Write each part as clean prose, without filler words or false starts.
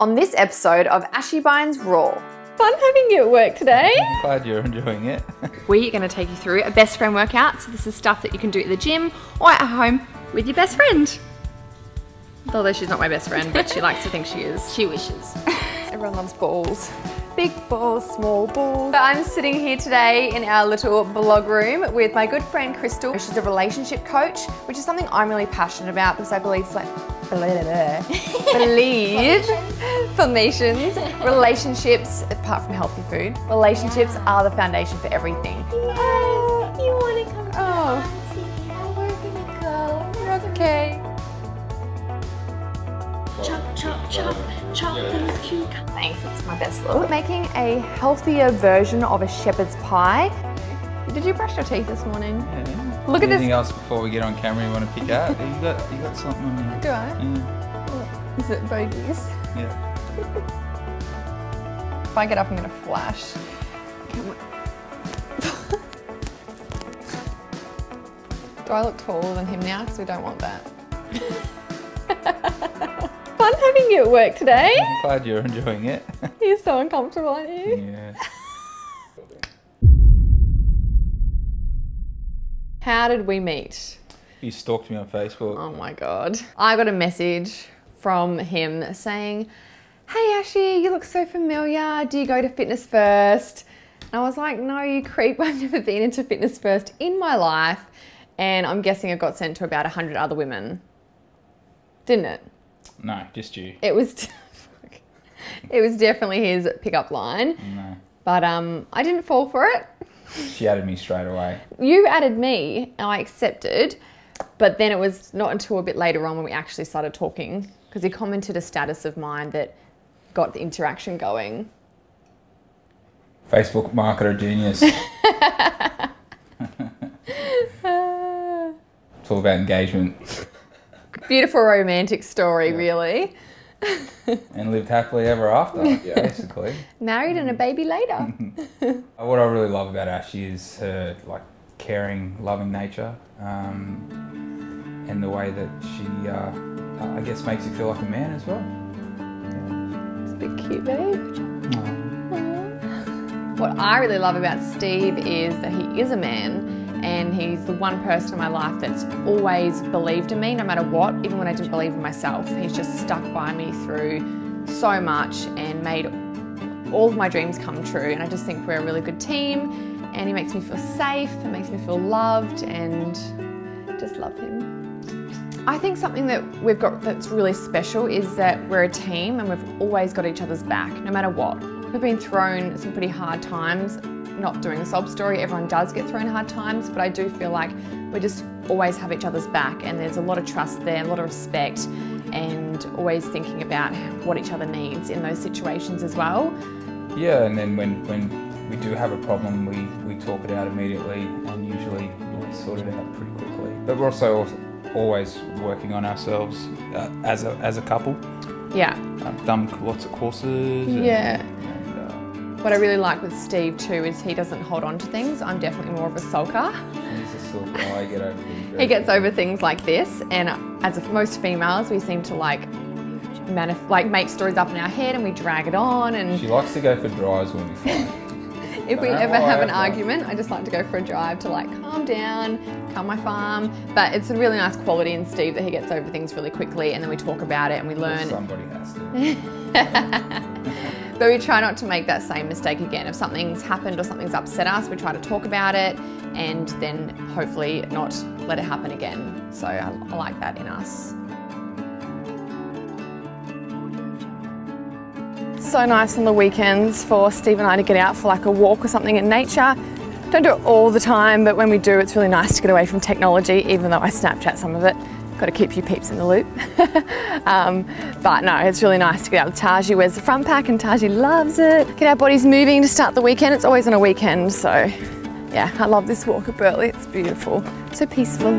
On this episode of Ashy Binds Raw. Fun having you at work today. I'm glad you're enjoying it. We're going to take you through a best friend workout. So this is stuff that you can do at the gym or at home with your best friend. Although she's not my best friend, but she likes to think she is. She wishes. Everyone loves balls. Big balls, small balls. So I'm sitting here today in our little blog room with my good friend Crystal. She's a relationship coach, which is something I'm really passionate about because I believe formations, relationships, apart from healthy food, relationships are the foundation for everything. Yes, you want to come to Oh, we're gonna go. okay. Chop, chop, chop, chop those cucumbers. Thanks, it's my best look. Making a healthier version of a shepherd's pie. Did you brush your teeth this morning? Yeah. Look at this. Anything else before we get on camera you want to pick out? You got something on there? Do I? Yeah. Is it bogies? Yeah. If I get up, I'm gonna flash. Do I look taller than him now? Because we don't want that. Fun having you at work today. I'm glad you're enjoying it. You're so uncomfortable, aren't you? Yeah. How did we meet? You stalked me on Facebook. Oh my God. I got a message from him saying, "Hey Ashy, you look so familiar. Do you go to Fitness First?" And I was like, "No, you creep. I've never been into Fitness First in my life." And I'm guessing it got sent to about 100 other women. Didn't it? No, just you. It was, it was definitely his pickup line. No. But I didn't fall for it. She added me straight away. You added me and I accepted, but then it was not until a bit later on when we actually started talking because he commented a status of mine that got the interaction going. Facebook marketer genius. It's all about engagement. Beautiful romantic story, really. And lived happily ever after, basically. Married and a baby later. What I really love about Ashy is her caring, loving nature, and the way that she, I guess, makes you feel like a man as well. It's a bit cute, babe. What I really love about Steve is that he is a man and he's the one person in my life that's always believed in me no matter what, even when I didn't believe in myself. He's just stuck by me through so much and made all of my dreams come true. And I just think we're a really good team and he makes me feel safe, it makes me feel loved and just love him. I think something that we've got that's really special is that we're a team and we've always got each other's back, no matter what. We've been thrown some pretty hard times. Not doing a sob story, everyone does get thrown hard times, but I do feel like we just always have each other's back and there's a lot of trust there, a lot of respect and always thinking about what each other needs in those situations as well. Yeah, and then when we do have a problem, we talk it out immediately and usually sort it out pretty quickly. But we're also always working on ourselves as a couple. Yeah. I've done lots of courses. Yeah. What I really like with Steve too is he doesn't hold on to things. I'm definitely more of a sulker. He's a sulker. I get over things. He gets over things like this, and as of most females, we seem to make stories up in our head and we drag it on. And she likes to go for drives when we fight. If we ever have an argument, I just like to go for a drive to calm down, calm my farm. But it's a really nice quality in Steve that he gets over things really quickly and then we talk about it and we learn. Somebody has to. But we try not to make that same mistake again. If something's happened or something's upset us, we try to talk about it and then hopefully not let it happen again. So I like that in us. So nice on the weekends for Steve and I to get out for a walk or something in nature. Don't do it all the time, but when we do, it's really nice to get away from technology, even though I Snapchat some of it. Got to keep you peeps in the loop. But no, it's really nice to get out with Taji. Wears the front pack and Taji loves it. Get our bodies moving to start the weekend. It's always on a weekend, so yeah, I love this walk at Burley. It's beautiful, so peaceful.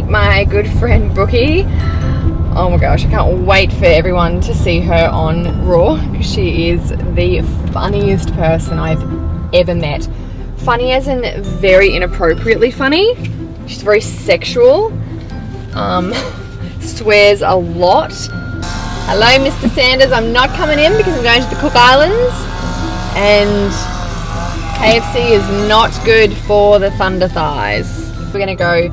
meet my good friend Brookie. Oh my gosh, I can't wait for everyone to see her on Raw. She is the funniest person I've ever met. Funny as in very inappropriately funny. She's very sexual. Swears a lot. Hello, Mr. Sanders. I'm not coming in because I'm going to the Cook Islands. And KFC is not good for the thunder thighs. We're gonna go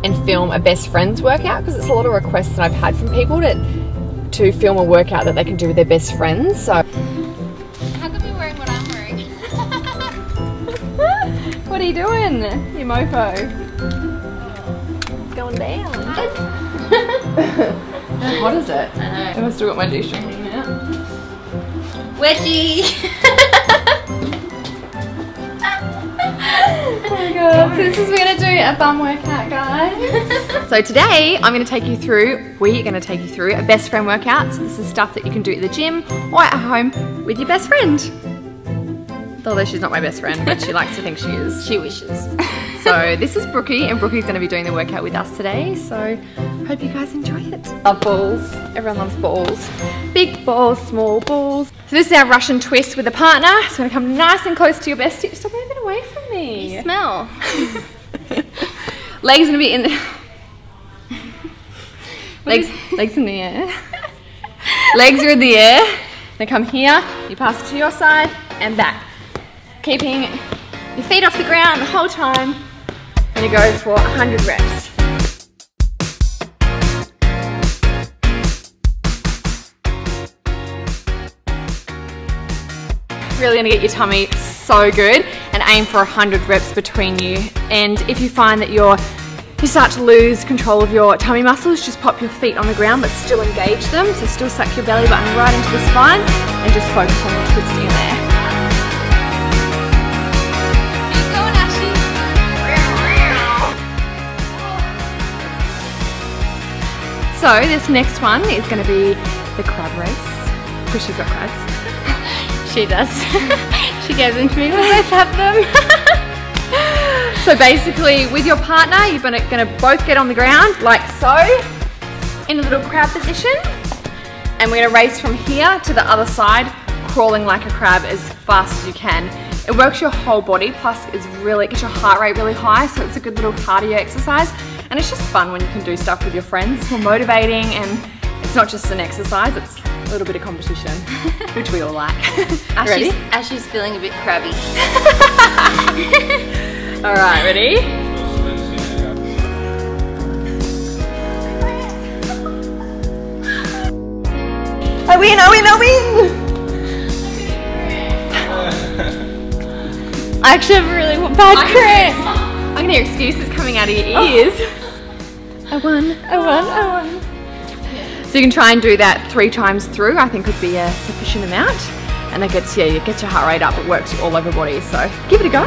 and film a best friends workout because it's a lot of requests that I've had from people to film a workout that they can do with their best friends. So, How come you're wearing what I'm wearing? what are you doing, you mofo? It's going down. How hot is it? I know. I've still got my t-shirt hanging out. Wedgie! Oh my god, so this is we're gonna do a bum workout, guys. So today we're gonna take you through a best friend workout. So this is stuff that you can do at the gym or at home with your best friend. Although she's not my best friend, but she likes to think she is. She wishes. So this is Brookie, and Brookie's gonna be doing the workout with us today. So hope you guys enjoy it. Love balls. Everyone loves balls. Big balls, small balls. So this is our Russian twist with a partner. So I'm gonna come nice and close to your bestie. Stop moving away from me. You smell. Legs gonna be in the legs in the air. Legs are in the air. They come here. You pass it to your side and back, keeping your feet off the ground the whole time. And you go for 100 reps. Really gonna get your tummy so good, and aim for 100 reps between you. And if you find that you start to lose control of your tummy muscles, just pop your feet on the ground but still engage them. So still suck your belly button right into the spine and just focus on the twisting in there. Keep going, Ashy. So this next one is going to be the crab race, because she's got crabs. She does. She gave them to me when I have them. So basically with your partner, you're going to both get on the ground like so, in a little crab position. And we're going to race from here to the other side, crawling like a crab as fast as you can. It works your whole body, plus it gets your heart rate really high, so it's a good little cardio exercise. And it's just fun when you can do stuff with your friends. It's more motivating, and it's not just an exercise, it's a little bit of competition, which we all like. Ready? Ashy's feeling a bit crabby. All right, ready? I win, I win, I win! I actually have a really bad cramp. I can hear excuses coming out of your ears. I won, I won, I won. So you can try and do that 3 times through, I think would be a sufficient amount. And that gets your heart rate up, it works all over body, so give it a go.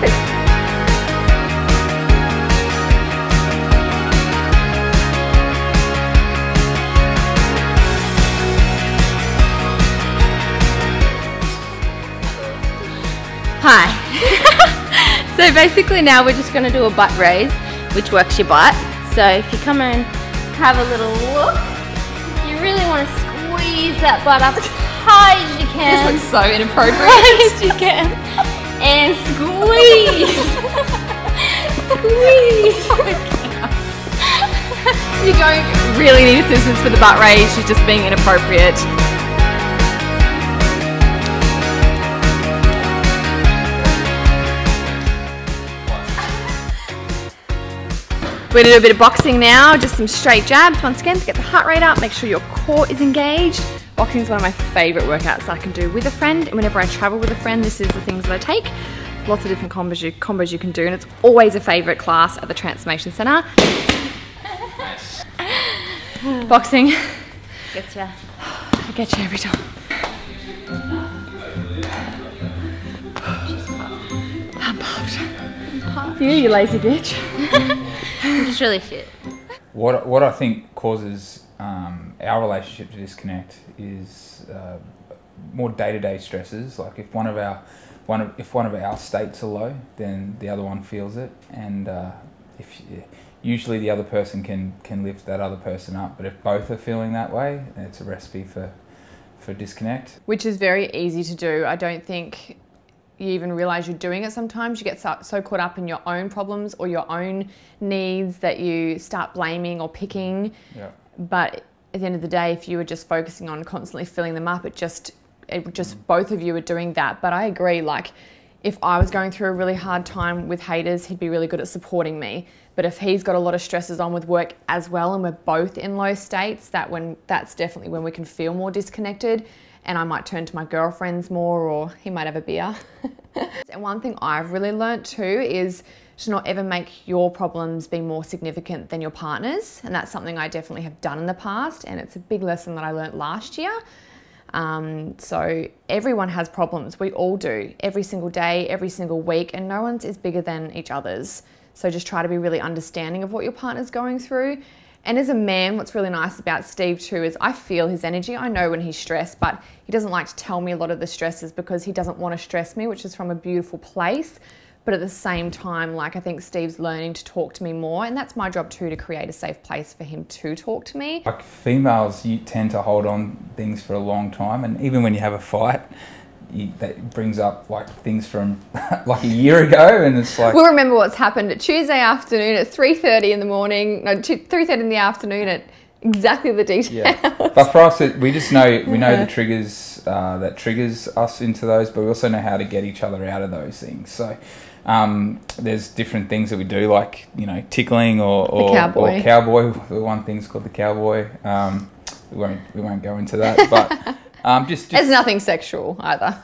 Hi. So basically now we're just going to do a butt raise, which works your butt. So if you come and have a little look, you really want to squeeze that butt up as high as you can. This looks so inappropriate. As high as you can. And squeeze. Squeeze. You don't really need assistance for the butt raise, she's just being inappropriate. We're going to do a bit of boxing now, just some straight jabs once again to get the heart rate up, make sure your core is engaged. Boxing is one of my favourite workouts that I can do with a friend, and whenever I travel with a friend, this is the things that I take. Lots of different combos you can do, and it's always a favourite class at the Transformation Centre. Boxing. Getcha. I get you every time. I'm puffed. You lazy bitch. I'm just really fit. What I think causes our relationship to disconnect is more day-to-day stresses. Like if one of our states are low, then the other one feels it, and usually the other person can lift that other person up. But if both are feeling that way, it's a recipe for disconnect. Which is very easy to do. I don't think you even realize you're doing it sometimes. You get so caught up in your own problems or your own needs that you start blaming or picking. Yeah. But at the end of the day, if you were just focusing on constantly filling them up, it just both of you are doing that. But I agree, like, if I was going through a really hard time with haters, he'd be really good at supporting me. But if he's got a lot of stresses on with work as well, and we're both in low states, that's definitely when we can feel more disconnected. And I might turn to my girlfriends more, or he might have a beer. And one thing I've really learnt too is to not ever make your problems be more significant than your partner's. And that's something I definitely have done in the past, and it's a big lesson that I learnt last year. So everyone has problems. We all do, every single day, every single week, and no one's is bigger than each other's. So just try to be really understanding of what your partner's going through. And as a man, what's really nice about Steve too is I feel his energy. I know when he's stressed, but he doesn't like to tell me a lot of the stresses because he doesn't want to stress me, which is from a beautiful place. But at the same time, like, I think Steve's learning to talk to me more, and that's my job too, to create a safe place for him to talk to me. Like females, you tend to hold on things for a long time, and even when you have a fight, that brings up like things from like a year ago, and it's like... We'll remember what's happened at Tuesday afternoon at 3:30 in the morning, no, 3:30 in the afternoon at exactly the details. Yeah. But for us, we just know, we know the triggers that triggers us into those, but we also know how to get each other out of those things. So there's different things that we do, like, you know, tickling or cowboy. The one thing's called the cowboy. We won't go into that, but just it's nothing sexual either.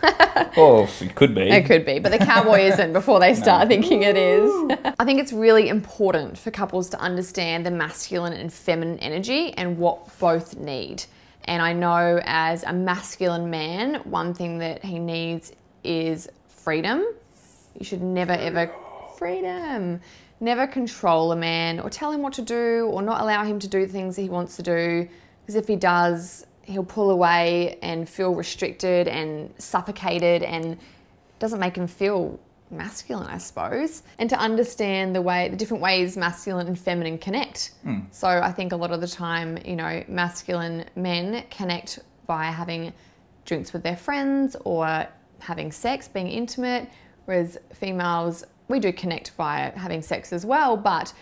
Well, it could be. It could be, but the cowboy isn't before they start thinking it is. I think it's really important for couples to understand the masculine and feminine energy and what both need. And I know as a masculine man, one thing that he needs is freedom. You should never ever never control a man or tell him what to do or not allow him to do things that he wants to do, because if he does, he'll pull away and feel restricted and suffocated, and doesn't make him feel masculine, I suppose. And to understand the different ways masculine and feminine connect. So I think a lot of the time, you know, masculine men connect via having drinks with their friends or having sex, being intimate, whereas females, we do connect via having sex as well, but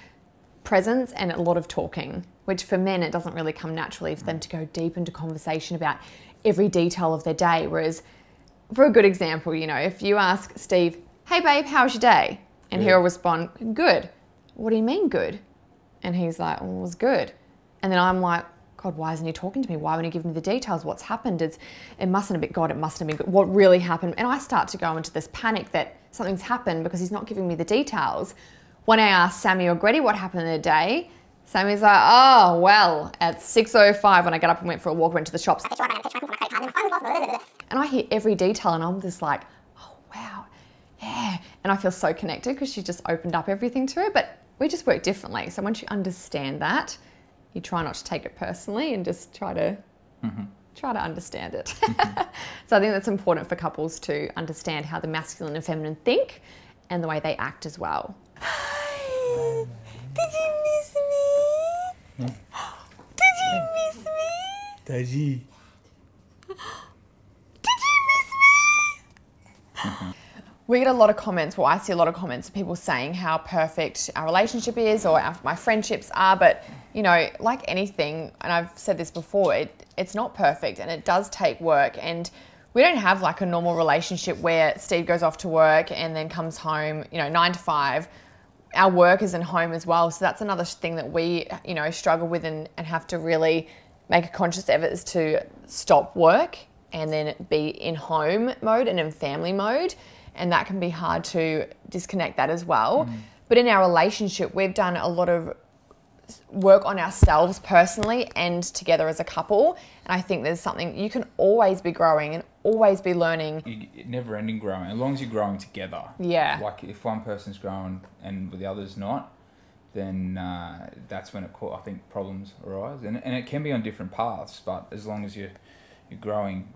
presence and a lot of talking, which for men, it doesn't really come naturally for them to go deep into conversation about every detail of their day. Whereas, for a good example, you know, if you ask Steve, "Hey babe, how was your day?" And he'll respond, "Good." "What do you mean good?" And he's like, "Well, it was good." And then I'm like, God, why isn't he talking to me? Why won't he give me the details? What's happened? It mustn't have been God, it mustn't have been good. What really happened? And I start to go into this panic that something's happened because he's not giving me the details. When I ask Sammy or Gretty what happened in their day, Sammy's like, "Oh, well, at 6:05 when I got up and went for a walk, went to the shops." And I hear every detail and I'm just like, oh, wow, yeah. And I feel so connected because she just opened up everything to her, but we just work differently. So once you understand that, you try not to take it personally and just try to understand it. So I think that's important for couples to understand how the masculine and feminine think and the way they act as well. Hi, did you miss me? Did you miss me? Daddy. Did you miss me? We get a lot of comments, well, I see a lot of comments of people saying how perfect our relationship is or my friendships are, but you know, like anything, and I've said this before, it's not perfect and it does take work, and we don't have like a normal relationship where Steve goes off to work and then comes home, you know, 9 to 5. Our work is in home as well, so that's another thing that we, you know, struggle with and have to really make a conscious effort is to stop work and then be in home mode and in family mode. And that can be hard to disconnect that as well. But in our relationship, we've done a lot of work on ourselves personally and together as a couple. And I think there's something, you can always be growing and always be learning. Never ending growing, as long as you're growing together. Yeah. Like if one person's growing and the other's not, then that's when I think problems arise. And it can be on different paths, but as long as you're growing,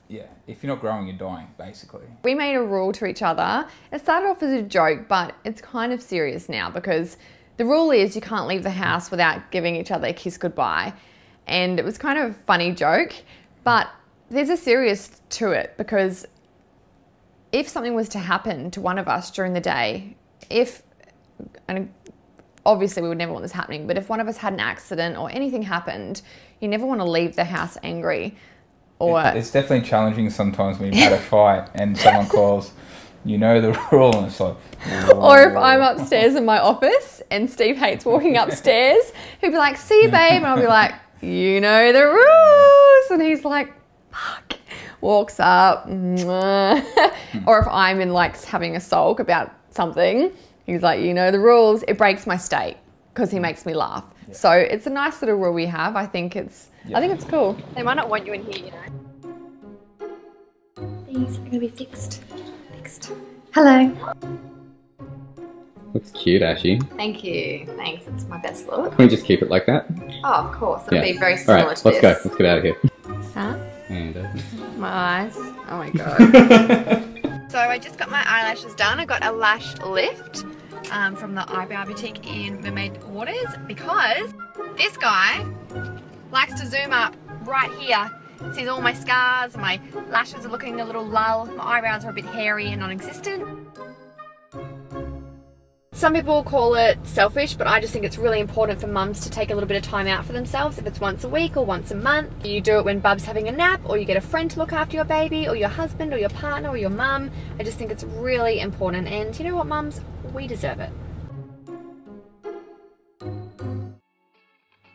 yeah, if you're not growing, you're dying, basically. We made a rule to each other. It started off as a joke, but it's kind of serious now because the rule is you can't leave the house without giving each other a kiss goodbye. And it was kind of a funny joke, but there's a serious to it, because if something was to happen to one of us during the day, and obviously we would never want this happening, but if one of us had an accident or anything happened, you never want to leave the house angry. Or it's definitely challenging sometimes when you've had a fight and someone calls, you know the rule, and it's like... Whoa. Or if I'm upstairs in my office and Steve hates walking upstairs, he'll be like, see you, babe, and I'll be like, you know the rules, and he's like, fuck, walks up. Or if I'm in like having a sulk about something, he's like, you know the rules. It breaks my state because he makes me laugh. Yeah. So it's a nice little rule we have. I think it's cool. They might not want you in here, you know. These are gonna be fixed. Hello. Looks cute, Ashy. Thank you. Thanks. It's my best look. Can we just keep it like that? Oh, of course. It'll be very similar to this. Let's go. Let's get out of here. Huh? And my eyes. Oh my god. So I just got my eyelashes done. I got a lash lift from the eyebrow boutique in Mermaid Waters, because this guy likes to zoom up right here. Sees all my scars, my lashes are looking a little lull, my eyebrows are a bit hairy and non-existent. Some people call it selfish, but I just think it's really important for mums to take a little bit of time out for themselves, if it's once a week or once a month. You do it when Bub's having a nap, or you get a friend to look after your baby, or your husband, or your partner, or your mum. I just think it's really important, and you know what, mums? We deserve it.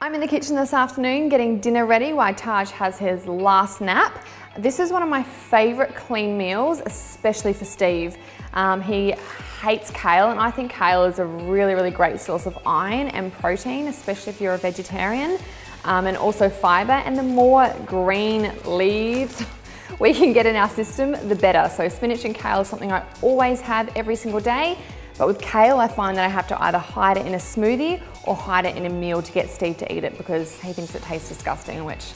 I'm in the kitchen this afternoon getting dinner ready while Taj has his last nap. This is one of my favourite clean meals, especially for Steve. He hates kale, and I think kale is a really, really great source of iron and protein, especially if you're a vegetarian, and also fibre. And the more green leaves we can get in our system, the better. So spinach and kale is something I always have every single day. But with kale, I find that I have to either hide it in a smoothie or hide it in a meal to get Steve to eat it, because he thinks it tastes disgusting, which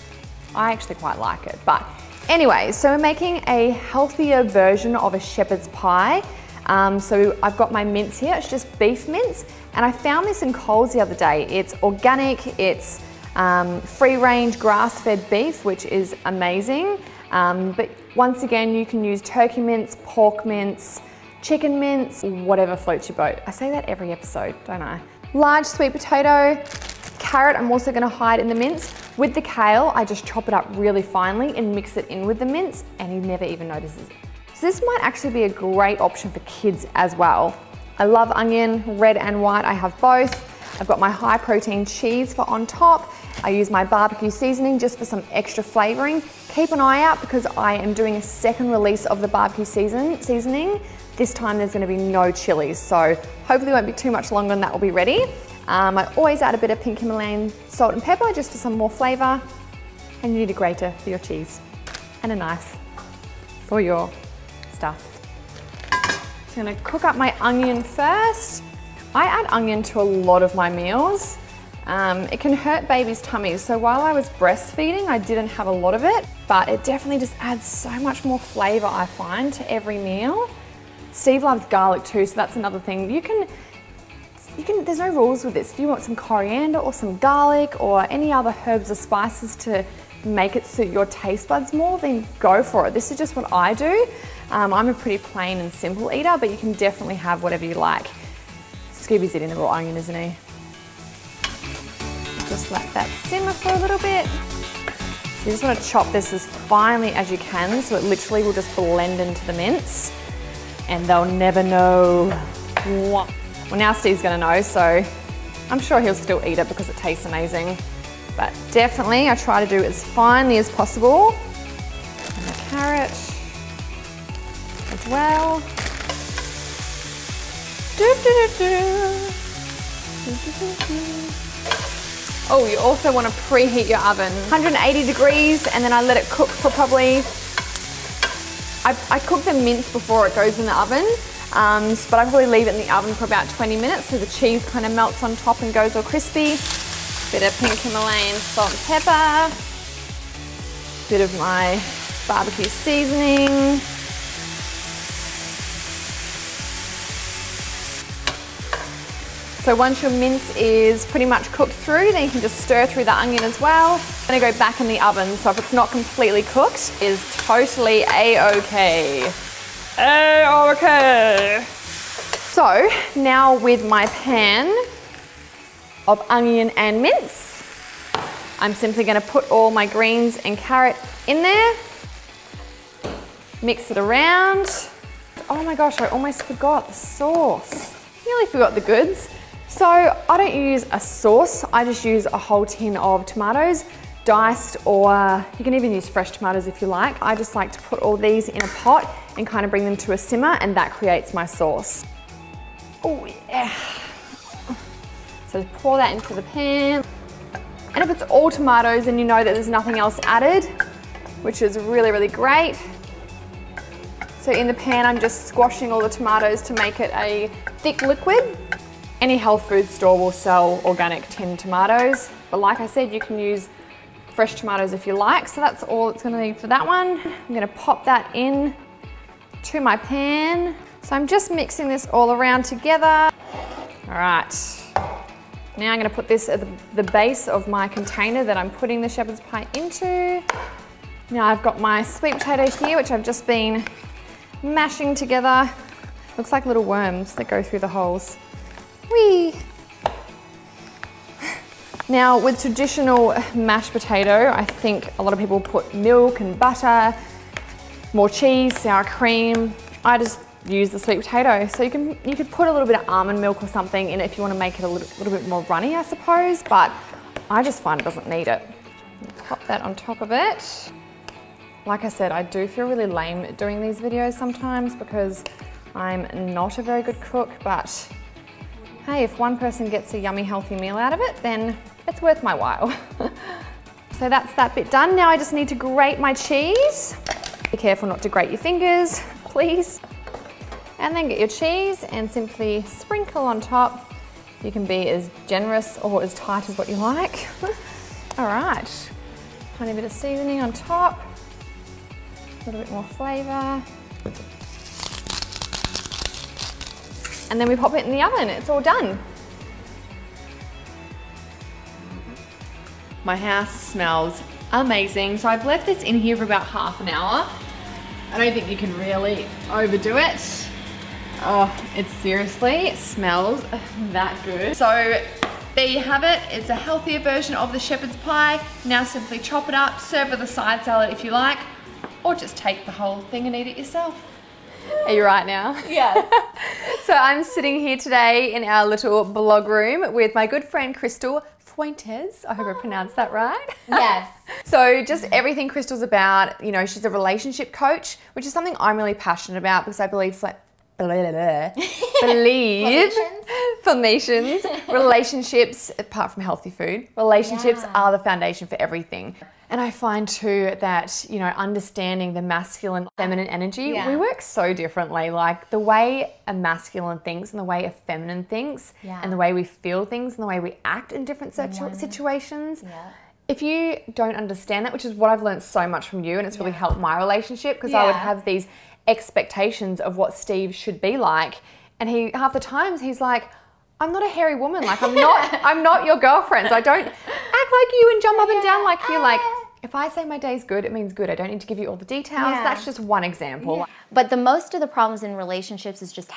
I actually quite like it. But anyway, so we're making a healthier version of a shepherd's pie. So I've got my mince here. It's just beef mince, and I found this in Coles the other day. It's organic, it's free-range grass-fed beef, which is amazing. But once again, you can use turkey mince, pork mince, chicken mince, whatever floats your boat. I say that every episode, don't I? Large sweet potato, carrot I'm also gonna hide in the mince. With the kale, I just chop it up really finely and mix it in with the mince, and he never even notices it. So this might actually be a great option for kids as well. I love onion, red and white, I have both. I've got my high protein cheese for on top. I use my barbecue seasoning just for some extra flavoring. Keep an eye out, because I am doing a second release of the barbecue seasoning. This time there's gonna be no chilies, so hopefully it won't be too much longer and that will be ready. I always add a bit of pink Himalayan salt and pepper just for some more flavor. And you need a grater for your cheese and a knife for your stuff. So I'm gonna cook up my onion first. I add onion to a lot of my meals. It can hurt babies' tummies, so while I was breastfeeding, I didn't have a lot of it, but it definitely just adds so much more flavor, I find, to every meal. Steve loves garlic too, so that's another thing. There's no rules with this. If you want some coriander or some garlic or any other herbs or spices to make it suit your taste buds more, then go for it. This is just what I do. I'm a pretty plain and simple eater, but you can definitely have whatever you like. Scooby's eating the raw onion, isn't he? Just let that simmer for a little bit. So you just want to chop this as finely as you can, so it literally will just blend into the mince. And they'll never know what. Well, now Steve's gonna know, so I'm sure he'll still eat it because it tastes amazing. But definitely, I try to do as finely as possible. And the carrot as well. Oh, you also want to preheat your oven. 180 degrees, and then I let it cook for probably, I cook the mince before it goes in the oven, but I probably leave it in the oven for about 20 minutes so the cheese kind of melts on top and goes all crispy. Bit of pink Himalayan salt and pepper, bit of my barbecue seasoning. So once your mince is pretty much cooked through, then you can just stir through the onion as well. I'm gonna go back in the oven, so if it's not completely cooked, is totally A-okay. A-okay. So now with my pan of onion and mince, I'm simply gonna put all my greens and carrot in there, mix it around. Oh my gosh, I almost forgot the sauce. Nearly forgot the goods. So I don't use a sauce, I just use a whole tin of tomatoes, diced, or you can even use fresh tomatoes if you like. I just like to put all these in a pot and kind of bring them to a simmer, and that creates my sauce. Oh yeah. So just pour that into the pan. And if it's all tomatoes, then you know that there's nothing else added, which is really, really great. So in the pan, I'm just squashing all the tomatoes to make it a thick liquid. Any health food store will sell organic tinned tomatoes, but like I said, you can use fresh tomatoes if you like. So that's all it's gonna need for that one. I'm gonna pop that in to my pan. So I'm just mixing this all around together. All right, now I'm gonna put this at the base of my container that I'm putting the shepherd's pie into. Now I've got my sweet potato here, which I've just been mashing together. Looks like little worms that go through the holes. Whee! Now with traditional mashed potato, I think a lot of people put milk and butter, more cheese, sour cream. I just use the sweet potato. So you could put a little bit of almond milk or something in it if you want to make it a little bit more runny, I suppose, but I just find it doesn't need it. Pop that on top of it. Like I said, I do feel really lame doing these videos sometimes because I'm not a very good cook, but hey, if one person gets a yummy healthy meal out of it, then it's worth my while. So that's that bit done. Now I just need to grate my cheese. Be careful not to grate your fingers, please. And then get your cheese and simply sprinkle on top. You can be as generous or as tight as what you like. All right, tiny bit of seasoning on top. A little bit more flavour. And then we pop it in the oven, it's all done. My house smells amazing. So I've left this in here for about half an hour. I don't think you can really overdo it. Oh, it seriously smells that good. So there you have it. It's a healthier version of the shepherd's pie. Now simply chop it up, serve with a side salad if you like, or just take the whole thing and eat it yourself. Are you right now? Yeah. So I'm sitting here today in our little blog room with my good friend Crystal Fuentes. I hope I pronounced that right. Yes. So just everything Crystal's about, you know, she's a relationship coach, which is something I'm really passionate about because I believe Formations, relationships, apart from healthy food, relationships are the foundation for everything. And I find too that, you know, understanding the masculine, feminine energy, we work so differently. Like the way a masculine thinks and the way a feminine thinks and the way we feel things and the way we act in different situations. If you don't understand that, which is what I've learned so much from you, and it's really helped my relationship because I would have these expectations of what Steve should be like, and he half the times he's like, I'm not a hairy woman, like I'm not your girlfriend, so I don't act like you and jump up and down like you. Like if I say my day's good, it means good. I don't need to give you all the details. That's just one example. But the most of the problems in relationships is just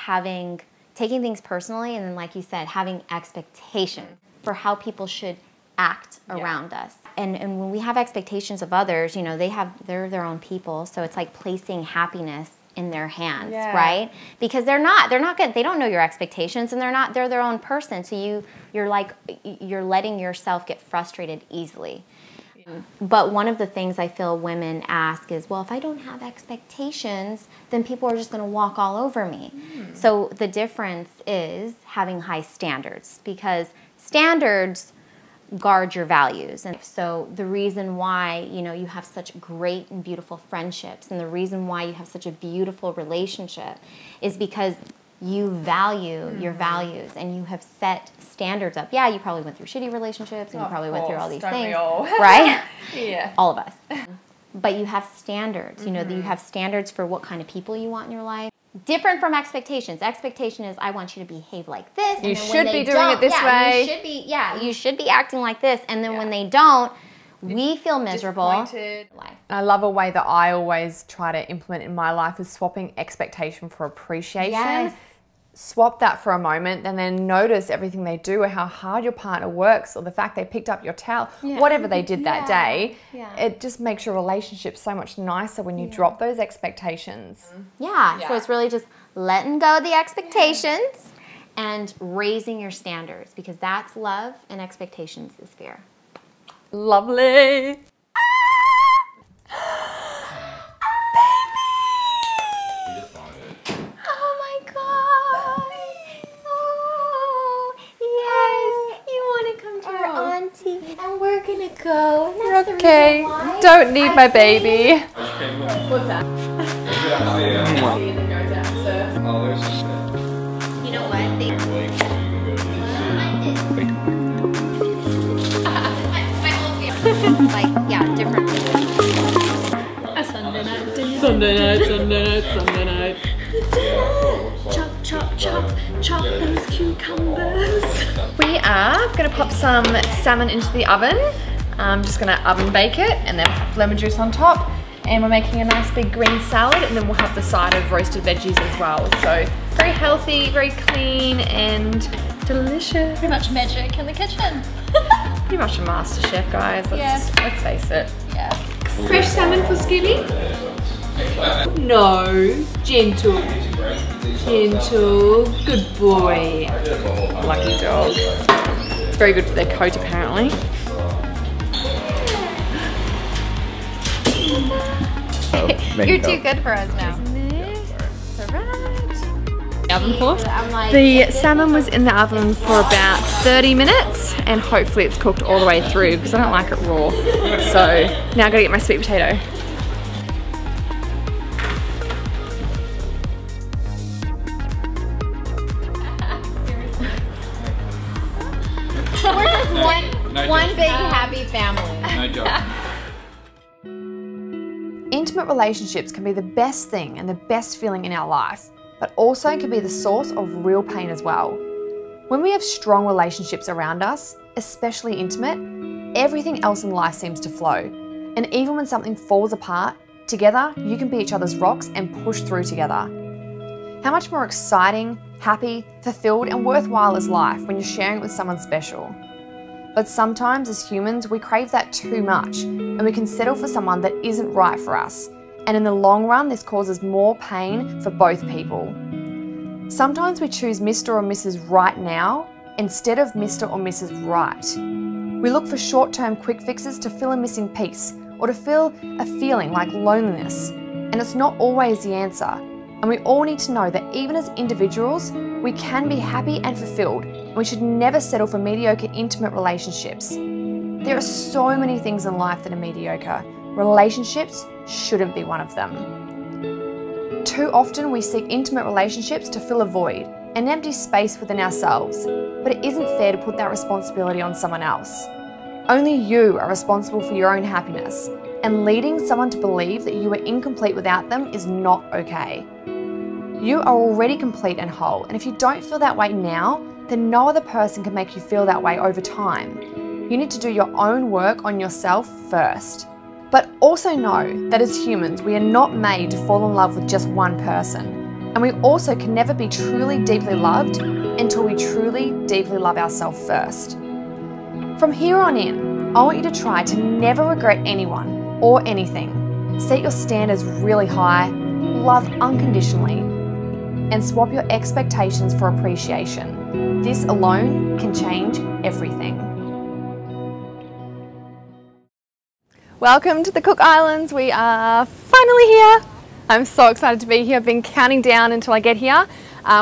taking things personally, and then like you said, having expectations for how people should act around us. And when we have expectations of others, you know, they're their own people, so it's like placing happiness in their hands, right? Because they're not good. They don't know your expectations, and they're their own person. So you're letting yourself get frustrated easily. But one of the things I feel women ask is, well, if I don't have expectations, then people are just going to walk all over me. So the difference is having high standards, because standards guard your values. And so the reason why, you know, you have such great and beautiful friendships, and the reason why you have such a beautiful relationship is because you value your values and you have set standards up. Yeah, you probably went through shitty relationships and you probably went through all these things, right? All of us. But you have standards, you know, you have standards for what kind of people you want in your life. Different from expectations. Expectation is I want you to behave like this. And You then should when be they doing it this don't- way. You should be acting like this. And then when they don't, we feel miserable. Disappointed. I love a way that I always try to implement in my life is swapping expectation for appreciation. Yes. Swap that for a moment and then notice everything they do or how hard your partner works or the fact they picked up your towel, whatever they did that day. It just makes your relationship so much nicer when you drop those expectations. Yeah, so it's really just letting go of the expectations and raising your standards, because that's love and expectations is fear. Lovely. Oh my God. Oh, yes. You want to come to your auntie and we're going to go. And that's the Okay, reason why don't need my baby. What's that? You know what? Like, yeah, different. A Sunday night dinner. Sunday night. Chop, chop, chop, chop those cucumbers. We are going to pop some salmon into the oven. I'm just going to oven bake it and then put lemon juice on top. And we're making a nice big green salad, and then we'll have the side of roasted veggies as well. So very healthy, very clean and delicious. Pretty much magic in the kitchen. Pretty much a master chef, guys. Let's face it. Yeah. Fresh salmon for Scooby? No, gentle. Gentle, good boy. Lucky dog. It's very good for their coat apparently. You're too good for us now. Oven for? I'm like, The salmon was in the oven for about 30 minutes and hopefully it's cooked all the way through because I don't like it raw. So now I gotta get my sweet potato. we're just one big happy family. No job. Intimate relationships can be the best thing and the best feeling in our life, but also can be the source of real pain as well. When we have strong relationships around us, especially intimate, everything else in life seems to flow. And even when something falls apart, together you can be each other's rocks and push through together. How much more exciting, happy, fulfilled and worthwhile is life when you're sharing it with someone special? But sometimes as humans, we crave that too much and we can settle for someone that isn't right for us. And in the long run, this causes more pain for both people. Sometimes we choose Mr. or Mrs. Right now instead of Mr. or Mrs. Right. We look for short-term quick fixes to fill a missing piece or to fill a feeling like loneliness. And it's not always the answer. And we all need to know that even as individuals, we can be happy and fulfilled, and we should never settle for mediocre intimate relationships. There are so many things in life that are mediocre. Relationships shouldn't be one of them. Too often we seek intimate relationships to fill a void, an empty space within ourselves, but it isn't fair to put that responsibility on someone else. Only you are responsible for your own happiness, and leading someone to believe that you are incomplete without them is not okay. You are already complete and whole, and if you don't feel that way now, then no other person can make you feel that way over time. You need to do your own work on yourself first. But also know that as humans, we are not made to fall in love with just one person. And we also can never be truly deeply loved until we truly deeply love ourselves first. From here on in, I want you to try to never regret anyone or anything. Set your standards really high, love unconditionally, and swap your expectations for appreciation. This alone can change everything. Welcome to the Cook Islands. We are finally here. I'm so excited to be here. I've been counting down until I get here.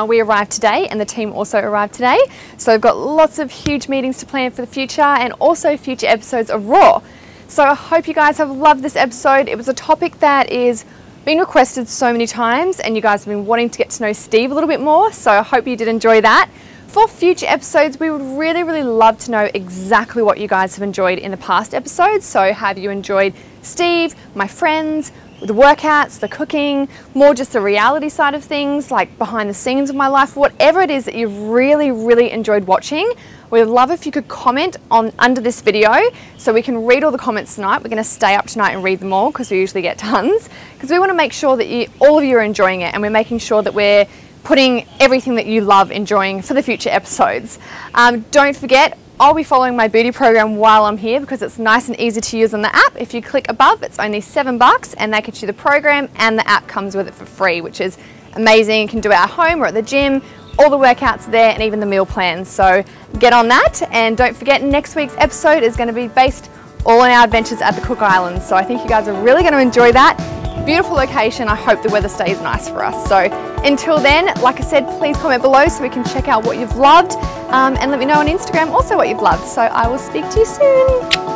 We arrived today and the team also arrived today. So we've got lots of huge meetings to plan for the future and also future episodes of Raw. So I hope you guys have loved this episode. It was a topic that is been requested so many times and you guys have been wanting to get to know Steve a little bit more. So I hope you did enjoy that. For future episodes, we would really love to know exactly what you guys have enjoyed in the past episodes. So have you enjoyed Steve, my friends, the workouts, the cooking, more just the reality side of things, like behind the scenes of my life, whatever it is that you've really enjoyed watching. We'd love if you could comment under this video so we can read all the comments tonight. We're going to stay up tonight and read them all because we usually get tons, because we want to make sure that all of you are enjoying it, and we're making sure that we're putting everything that you love enjoying for the future episodes. Don't forget, I'll be following my beauty program while I'm here because it's nice and easy to use on the app. If you click above, it's only $7 and that gets you the program, and the app comes with it for free, which is amazing. You can do it at home or at the gym, all the workouts there, and even the meal plans. So get on that, and don't forget, next week's episode is going to be based all on our adventures at the Cook Islands. So I think you guys are really going to enjoy that. Beautiful location. I hope the weather stays nice for us. So until then, like I said, please comment below so we can check out what you've loved, and let me know on Instagram also what you've loved. So I will speak to you soon.